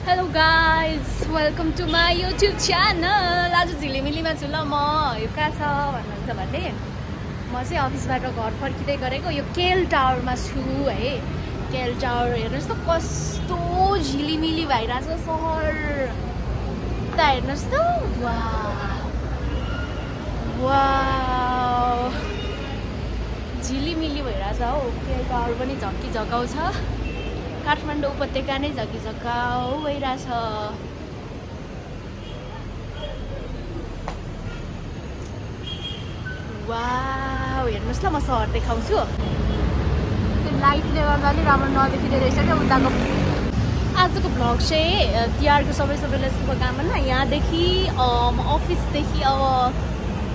Hello guys, welcome to my YouTube channel. आज झिलिमिलीमा छु ल म। यो कहाँ छ भन्नुहुन्छ भने म चाहिँ अफिसबाट घर फर्किँदै गरेको यो केल टावरमा छु है। केल टावर हेर्नुस् त कस्तो झिलिमिली भइरहेछ सहर। त हेर्नुस् त वाउ झिलिमिली भइरहेछ हौ। केल टावर पनि झक्की झकाउँछ। काठमाडौँ उपत्यका नै झक्की झकाउ भइरहेछ। वाउ हेर्नुस् ल म सहर देखाउँछु। त्यो लाइटले गर्दा अलिक राम्रो नदेखिँदो रहेछ क्या उताको। आजको भ्लग चाहिँ तिहारको सबैलाई शुभकामना। यहाँदेखि अफिसदेखि अब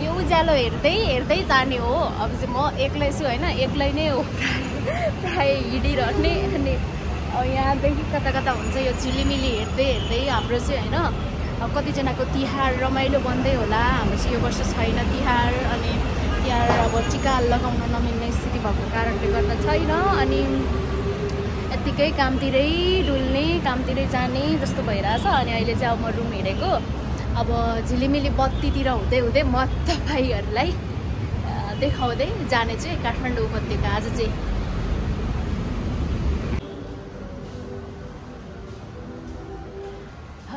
यो उज्यालो हेर्दै जाने हो। अब चाहिँ म एक्लै छु होइन, एक्लै नै हो प्राय हिँडिरहने। अनि यहाँदेखि कता कता हुन्छ यो झिलिमिली हेर्दै हाम्रो चाहिँ होइन। अब कतिजनाको तिहार रमाइलो बन्दै होला। हाम्रो चाहिँ यो वर्ष छैन तिहार। अनि तिहार अब टिका लगाउन नमिल्ने स्थिति भएको कारणले गर्दा छैन। अनि यत्तिकै कामतिरै डुल्ने कामतिरै जाने जस्तो भइरहेछ। अनि अहिले चाहिँ अब म रुम हिँडेको। अब झिलिमिली बत्तीतिर हुँदै म तपाईँहरूलाई देखाउँदै जाने चाहिँ काठमाडौँ उपत्यका। आज चाहिँ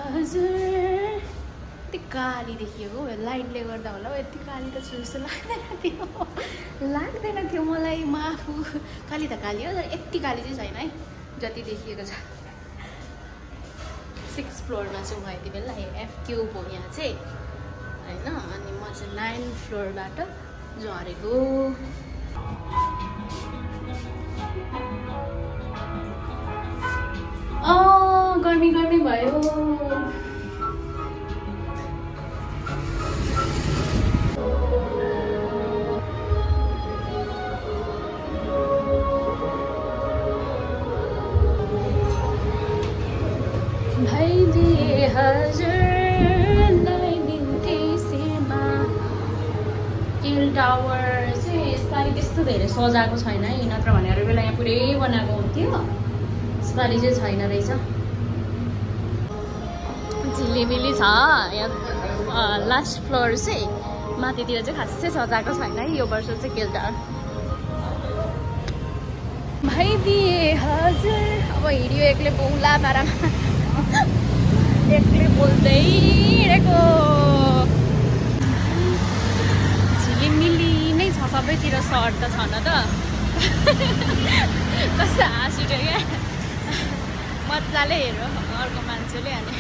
हजुर यति काली देखिएको लाइटले गर्दा होला। यति काली त छु जस्तो लाग्दैन थियो मलाई। म आफू काली त काली हो, तर यति काली चाहिँ छैन है जति देखिएको छ। 6th फ्लोरमा छु म यति बेला। FQ हो यहाँ चाहिँ होइन। अनि म चाहिँ 9th फ्लोरबाट झरेको। गर्मी भयो। भाइदिए हजुरलाई बिन्ती सेमा। केल टावर चाहिँ यसपालि त्यस्तो धेरै सजाएको छैन है, नत्र भने अरू बेला यहाँ पुरै बनाएको हुन्थ्यो। यसपालि चाहिँ छैन रहेछ। झिलिमिली छ यहाँ लास्ट फ्लोर चाहिँ। माथितिर चाहिँ खासै सजाएको छैन है यो वर्ष चाहिँ केल टावर। भाइदिए हजुर अब हिँड्यो एक्लै बौला पारामा। एक्लै बोल्दै हिँडेको। झिलिमिली नै छ सबैतिर सहर त छ न त। कस्तो हाँस उठ्यो क्या मजाले हेऱ्यो अर्को मान्छेले। अनि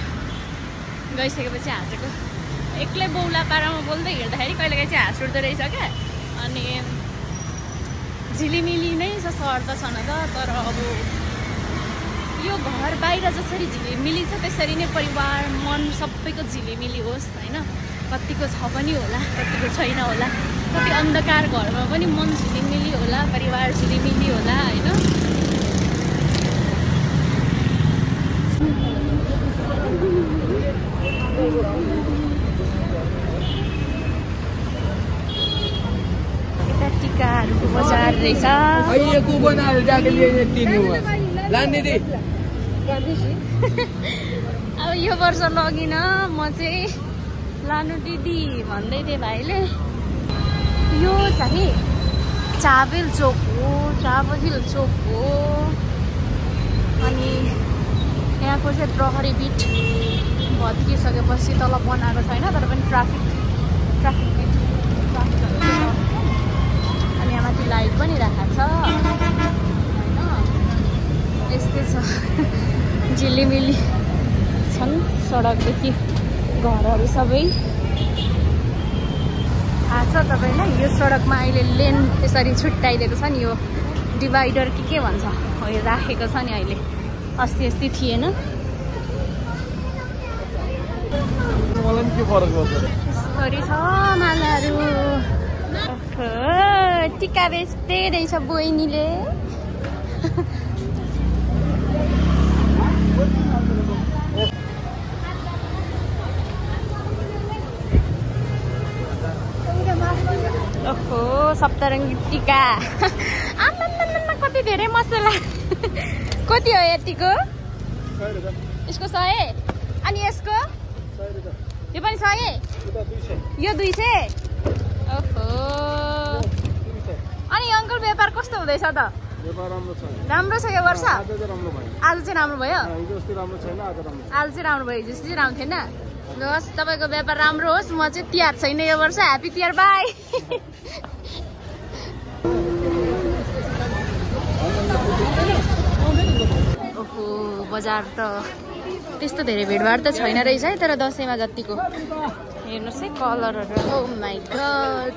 गइसकेपछि हाँसेको। एक्लै बौला पारामा बोल्दै हिँड्दाखेरि कहिलेकाहीँ चाहिँ हाँस उठ्दो रहेछ क्या। अनि झिलिमिली नै छ सहर त छ न त। तर अब यो घर बाहिर जसरी झिलिमिली छ त्यसरी नै परिवार मन सबैको झिलिमिली होस् होइन। कतिको छ पनि होला, कतिको छैन होला। कति अन्धकार घरमा पनि मन झिलिमिली होला, परिवार झिलिमिली होला होइन। यता टिकाहरूको बजार रहेछ। अब यो वर्ष लगिन म चाहिँ लानु दिदी भन्दै थिएँ भाइले। यो चाहिँ चाबेल चोक हो, चाबहिल चोक हो। अनि यहाँको चाहिँ प्रहरी बिट भत्किसकेपछि तल बनाएको छैन, तर पनि ट्राफिक बिट ट्राफिकहरू छ। अनि यहाँ माथि लाइट पनि राखेको छ होइन। यस्तै छ झिलिमिली छन् सडकदेखि घरहरू सबै। थाहा छ तपाईँलाई यो सडकमा अहिले लेन यसरी छुट्याइदिएको छ नि। यो डिभाइडर के भन्छ हो यो राखेको छ नि अहिले। अस्ति थिएन। यसरी छ मालाहरू। टिका बेच्दै रहेछ बहिनीले। ओहो सप्तरङ्गी टिका। आमा कति धेरै मसला। कति हो यतिको? यसको 100 अनि यसको यो पनि 100 यो 200 ओहो अनि अङ्कल व्यापार कस्तो हुँदैछ त राम्रो छ यो वर्ष आज चाहिँ राम्रो भयो आज चाहिँ राम्रो भयो जस्तो चाहिँ राम्रो थिएन बस तपाईँको व्यापार राम्रो होस् म चाहिँ तिहार छैन यो वर्ष ह्यापी तिहार बाई ओहो बजार त त्यस्तो धेरै भिडभाड त छैन रहेछ है तर दसैँमा जतिको हेर्नुहोस् है कलरहरू ओ माई गॉड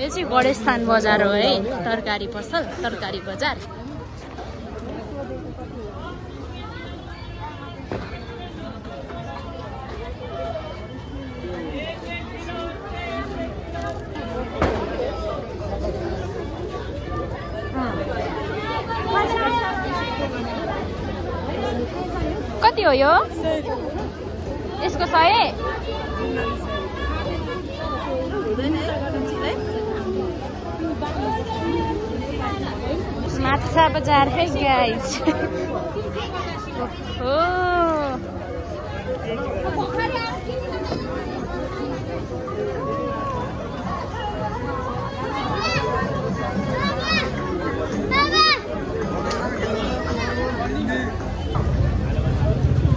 यो चाहिँ गणेशस्थान बजार हो है तरकारी पसल तरकारी बजार कति हो यो यसको 100 माछा बजार है गाइस हो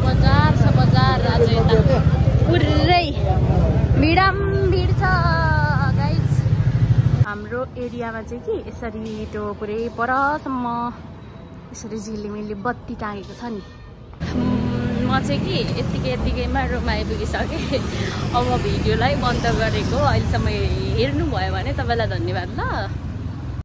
बजार छ बजार आज यता पुरै भिड छ गाइस हाम्रो एरियामा चाहिँ कि यसरी त्यो पुरै परसम्म यसरी झिलिमिली बत्ती टाँगेको छ नि म चाहिँ कि यत्तिकैमा रुम आइपुगिसकेँ अब भिडियोलाई बन्द गरेको अहिलेसम्म हेर्नुभयो भने तपाईँलाई धन्यवाद ल